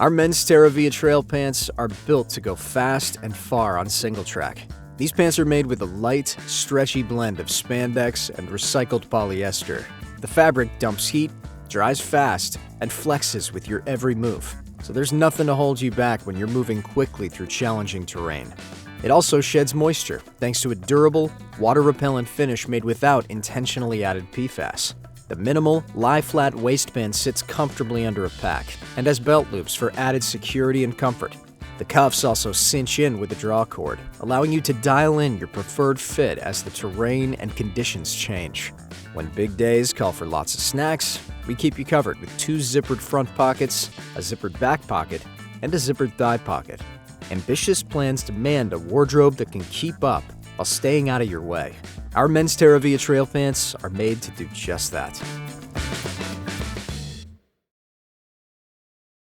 Our men's Terravia Trail Pants are built to go fast and far on singletrack. These pants are made with a light, stretchy blend of spandex and recycled polyester. The fabric dumps heat, dries fast, and flexes with your every move, so there's nothing to hold you back when you're moving quickly through challenging terrain. It also sheds moisture thanks to a durable, water-repellent finish made without intentionally added PFAS. The minimal, lie-flat waistband sits comfortably under a pack and has belt loops for added security and comfort. The cuffs also cinch in with the draw cord, allowing you to dial in your preferred fit as the terrain and conditions change. When big days call for lots of snacks, we keep you covered with 2 zippered front pockets, a zippered back pocket, and a zippered thigh pocket. Ambitious plans demand a wardrobe that can keep up while staying out of your way. Our men's Terravia Trail Pants are made to do just that.